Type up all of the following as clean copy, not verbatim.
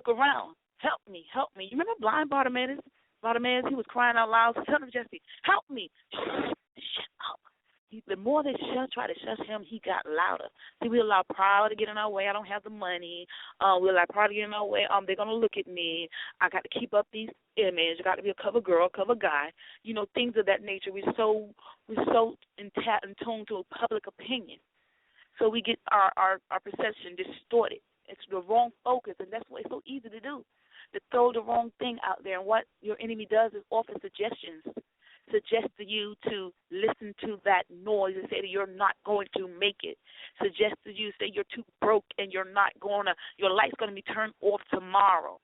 look around. Help me, help me. You remember blind Bartimaeus? Bartimaeus, he was crying out loud, Son of Jesse, help me. Shut up. The more they try to shush him, he got louder. See, we allow pride to get in our way. I don't have the money. We allow pride to get in our way. They're going to look at me. I got to keep up these image. I got to be a cover girl, cover guy. You know, things of that nature. We're so in tune to a public opinion. So we get our perception distorted. It's the wrong focus, and that's why it's so easy to do, to throw the wrong thing out there. And what your enemy does is offer suggestions, suggest to you to listen to that noise and say that you're not going to make it, suggest to you, say you're too broke and your light's going to be turned off tomorrow.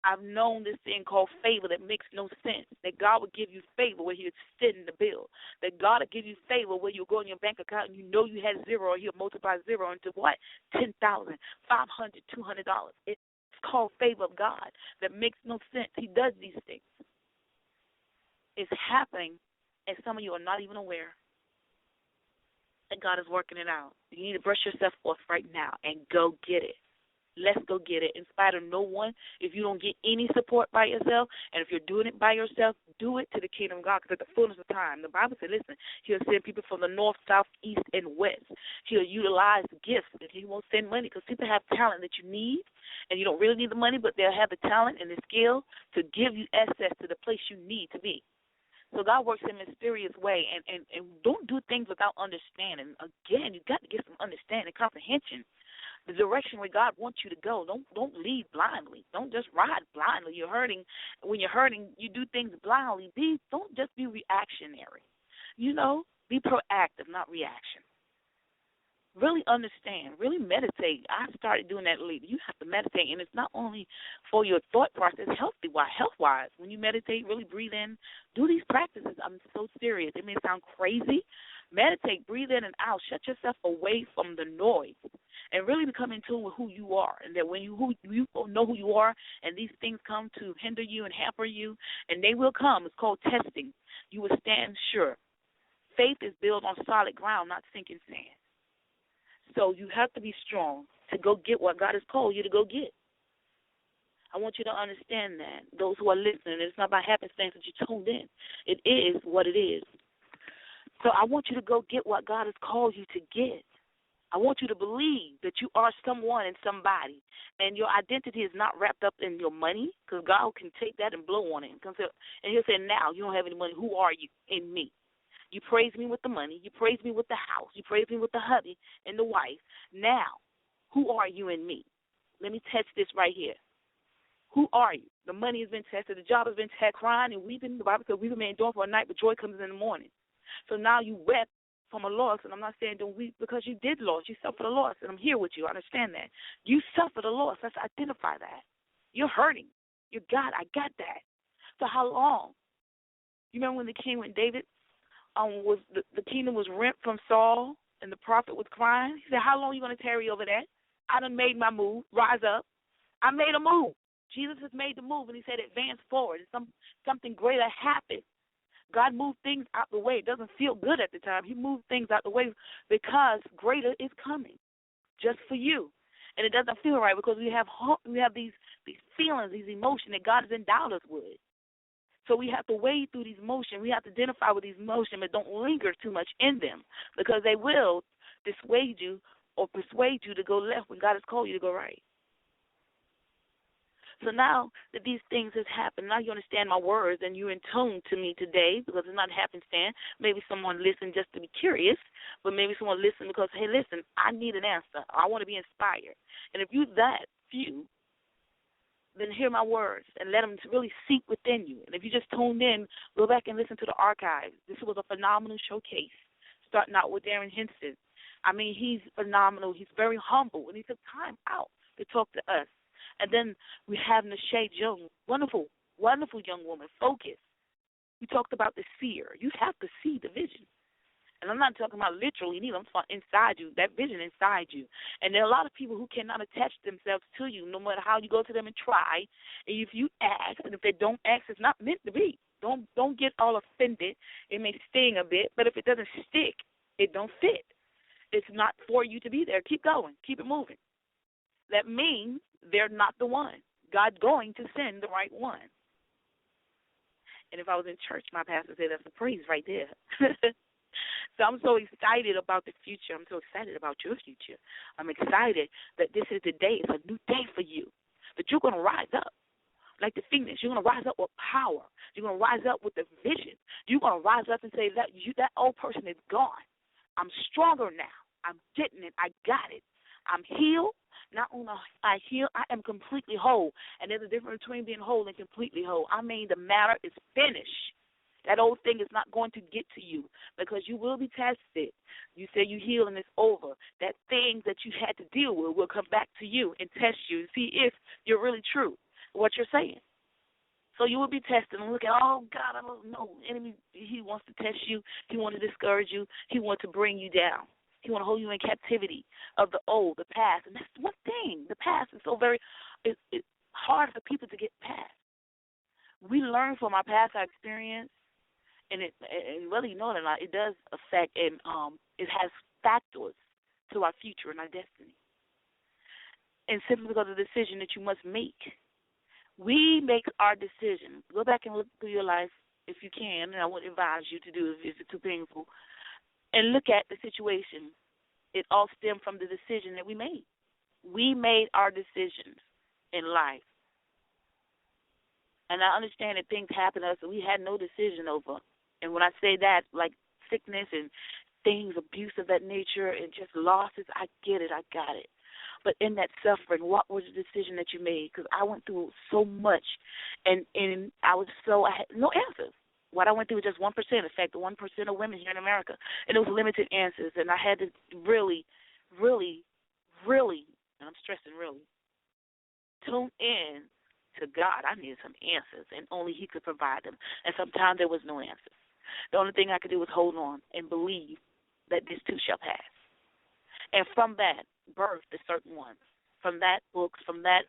I've known this thing called favor that makes no sense, that God will give you favor where He'll send the bill, that God will give you favor where you go in your bank account and you know you had zero, or He'll multiply zero into what? $10,000, $500, $200. It's called favor of God that makes no sense. He does these things. It's happening, and some of you are not even aware that God is working it out. You need to brush yourself off right now and go get it. Let's go get it. In spite of no one, if you don't get any support by yourself, and if you're doing it by yourself, do it to the kingdom of God, because at the fullness of time, the Bible said, listen, He'll send people from the north, south, east, and west. He'll utilize gifts, and He won't send money, because people have talent that you need, and you don't really need the money, but they'll have the talent and the skill to give you access to the place you need to be. So God works in a mysterious way, and don't do things without understanding. Again, you've got to get some understanding, comprehension, the direction where God wants you to go. Don't lead blindly. Don't just ride blindly. You're hurting. When you're hurting, you do things blindly. Don't just be reactionary. You know, be proactive, not reaction. Really understand. Really meditate. I started doing that lately. You have to meditate, and it's not only for your thought process, health-wise. When you meditate, really breathe in. Do these practices. I'm so serious. It may sound crazy. Meditate, breathe in and out. Shut yourself away from the noise and really become in tune with who you are. And that when you know who you are and these things come to hinder you and hamper you, and they will come. It's called testing. You will stand sure. Faith is built on solid ground, not sinking sand. So you have to be strong to go get what God has called you to go get. I want you to understand that. Those who are listening, it's not by happenstance that you tuned in. It is what it is. So I want you to go get what God has called you to get. I want you to believe that you are someone and somebody, and your identity is not wrapped up in your money, because God can take that and blow on it. And He'll say, now you don't have any money. Who are you in me? You praise me with the money. You praise me with the house. You praise me with the hubby and the wife. Now, who are you in me? Let me test this right here. Who are you? The money has been tested. The job has been tested. Crying and weeping. The Bible says weeping may endure for a night, but joy comes in the morning. So now you wept from a loss, and I'm not saying don't weep because you did loss. You suffered a loss, and I'm here with you. I understand that. You suffered a loss. Let's identify that. You're hurting. You got, I got that. So how long? You remember when David was the kingdom was rent from Saul, and the prophet was crying? He said, how long are you going to tarry over that? I done made my move. Rise up. I made a move. Jesus has made the move, and He said advance forward. Something greater happened. God moved things out the way. It doesn't feel good at the time. He moved things out the way because greater is coming just for you. And it doesn't feel right because we have these feelings, these emotions that God has endowed us with. So we have to wade through these emotions. We have to identify with these emotions, but don't linger too much in them, because they will dissuade you or persuade you to go left when God has called you to go right. So now that these things have happened, now you understand my words and you're in tune to me today, because it's not happenstance. Maybe someone listened just to be curious, but maybe someone listened because, hey, listen, I need an answer. I want to be inspired. And if you're that few, then hear my words and let them really seep within you. And if you just tuned in, go back and listen to the archives. This was a phenomenal showcase, starting out with Darrin Henson. I mean, he's phenomenal. He's very humble, and he took time out to talk to us. And then we have Nachae-Jones, wonderful, wonderful young woman, focused. We talked about the seer. You have to see the vision. And I'm not talking about literally, I'm talking inside you, that vision inside you. And there are a lot of people who cannot attach themselves to you, no matter how you go to them and try. And if you ask, and if they don't ask, it's not meant to be. Don't get all offended. It may sting a bit, but if it doesn't stick, it don't fit. It's not for you to be there. Keep going. Keep it moving. That means they're not the one. God's going to send the right one. And if I was in church, my pastor would say that's a praise right there. So I'm so excited about the future. I'm so excited about your future. I'm excited that this is the day. It's a new day for you, that you're going to rise up. Like the phoenix, you're going to rise up with power. You're going to rise up with the vision. You're going to rise up and say, that old person is gone. I'm stronger now. I'm getting it. I got it. I'm healed. Not only I heal, I am completely whole. And there's a difference between being whole and completely whole. I mean, the matter is finished. That old thing is not going to get to you because you will be tested. You say you heal and it's over. That thing that you had to deal with will come back to you and test you and see if you're really true, what you're saying. So you will be tested and look at, oh, God, I don't know. Enemy, he wants to test you. He wants to discourage you. He wants to bring you down. He wants to hold you in captivity of the old, the past. And that's one thing. The past is so it's hard for people to get past. We learn from our past, our experience. And whether you know it or not, it does affect and it has factors to our future and our destiny. And simply because of the decision that you must make. We make our decision. Go back and look through your life if you can, and I would advise you to do if it's too painful, and look at the situation. It all stemmed from the decision that we made. We made our decisions in life. And I understand that things happen to us that we had no decision over. And when I say that, like sickness and things, abuse of that nature and just losses, I get it, I got it. But in that suffering, what was the decision that you made? Because I went through so much, and I had no answers. What I went through was just 1%. In fact, the 1% of women here in America. And it was limited answers. And I had to really, really, really, and I'm stressing really, tune in to God. I needed some answers, and only He could provide them. And sometimes there was no answers. The only thing I could do was hold on and believe that this too shall pass. And from that, birth the certain ones. From that, books, from that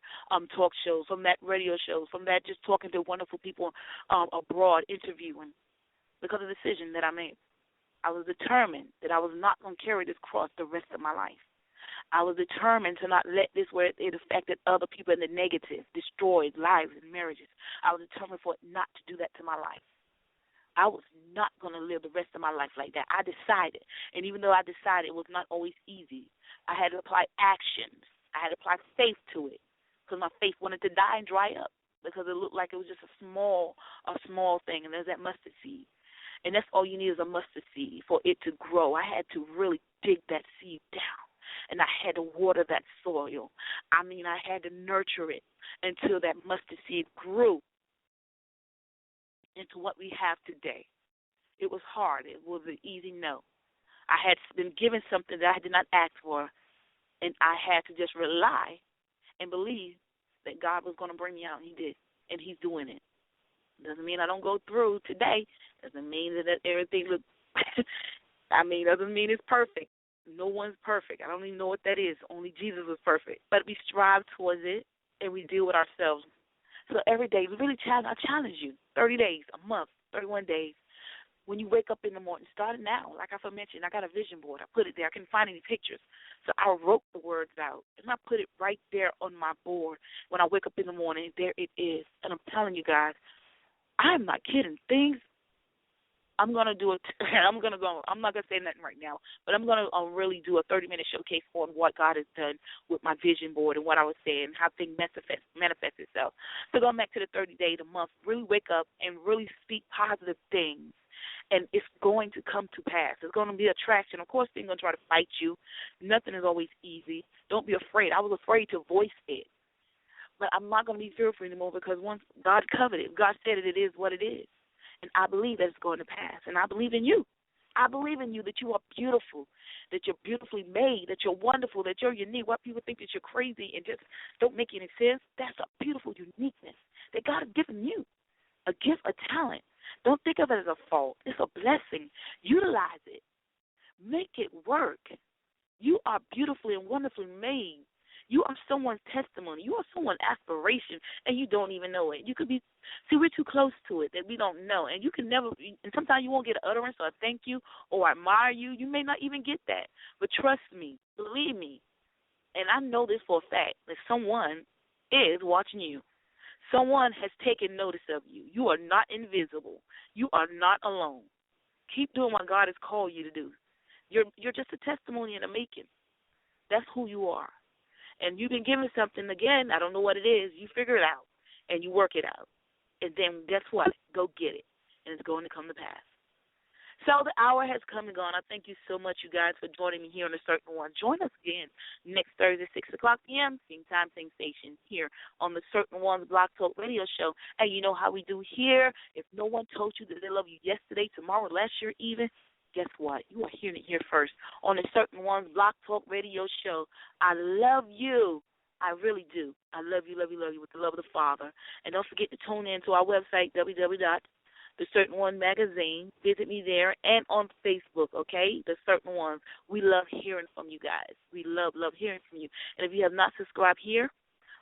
talk shows, from that radio shows, from that just talking to wonderful people abroad, interviewing, because of the decision that I made. I was determined that I was not going to carry this cross the rest of my life. I was determined to not let this where it affected other people in the negative, destroyed lives and marriages. I was determined for it not to do that to my life. I was not going to live the rest of my life like that. I decided, and even though I decided, it was not always easy. I had to apply actions. I had to apply faith to it because my faith wanted to die and dry up because it looked like it was just a small thing, and there's that mustard seed. And that's all you need is a mustard seed for it to grow. I had to really dig that seed down, and I had to water that soil. I mean, I had to nurture it until that mustard seed grew into what we have today. It was hard. It was an easy no. I had been given something that I did not ask for, and I had to just rely and believe that God was going to bring me out, and He did, and He's doing it. Doesn't mean I don't go through today. Doesn't mean that everything looks, doesn't mean it's perfect. No one's perfect. I don't even know what that is. Only Jesus was perfect. But we strive towards it, and we deal with ourselves. So every day, I challenge you, 30 days, a month, 31 days. When you wake up in the morning, start it now. Like I mentioned, I got a vision board. I put it there. I couldn't find any pictures. So I wrote the words out, and I put it right there on my board. When I wake up in the morning, there it is. And I'm telling you guys, I'm not kidding. I'm going to do it. I'm not going to say nothing right now, but I'm going to really do a 30-minute showcase on what God has done with my vision board and what I was saying, how things manifest itself. So going back to the 30 days, a month, really wake up and really speak positive things, and it's going to come to pass. It's going to be attraction. Of course, they're going to try to fight you. Nothing is always easy. Don't be afraid. I was afraid to voice it, but I'm not going to be fearful anymore because once God covered it, God said it is what it is. And I believe that it's going to pass. And I believe in you. I believe in you that you are beautiful, that you're beautifully made, that you're wonderful, that you're unique. What people think that you're crazy and just don't make any sense, that's a beautiful uniqueness that God has given you, a gift, a talent. Don't think of it as a fault. It's a blessing. Utilize it. Make it work. You are beautifully and wonderfully made. You are someone's testimony. You are someone's aspiration, and you don't even know it. You could be, we're too close to it that we don't know. And you can never, and sometimes you won't get an utterance or a thank you or admire you. You may not even get that. But trust me, believe me, and I know this for a fact, that someone is watching you. Someone has taken notice of you. You are not invisible. You are not alone. Keep doing what God has called you to do. You're just a testimony in the making. That's who you are. And you've been given something, again, I don't know what it is. You figure it out, and you work it out. And then guess what? Go get it, and it's going to come to pass. So the hour has come and gone. I thank you so much, you guys, for joining me here on The Certain One. Join us again next Thursday, 6 o'clock p.m., same time, same station, here on The Certain One's Blog Talk Radio Show. And you know how we do here. If no one told you that they love you yesterday, tomorrow, last year even, guess what? You are hearing it here first on The Certain One's Blog Talk Radio Show. I love you. I really do. I love you, love you, love you with the love of the Father. And don't forget to tune in to our website, The Certain One Magazine. Visit me there and on Facebook, okay? The Certain Ones. We love hearing from you guys. We love hearing from you. And if you have not subscribed here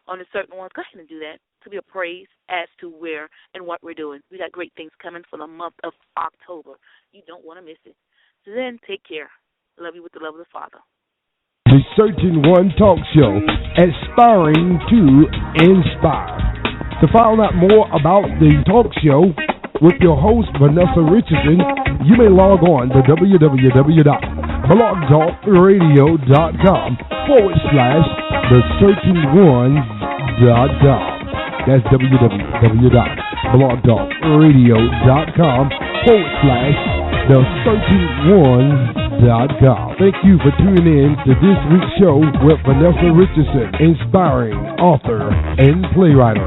on The Certain Ones, go ahead and do that to be appraised as to where and what we're doing. We got great things coming for the month of October. You don't want to miss it. So then, take care. Love you with the love of the Father. The Certain One Talk Show, aspiring to inspire. To find out more about the talk show with your host, Vanessa Richardson, you may log on to www.blogtalkradio.com/thecertainones.com. That's www.blogtalkradio.com/thecertainones.com. Thank you for tuning in to this week's show with Vanessa Richardson, inspiring author and playwright.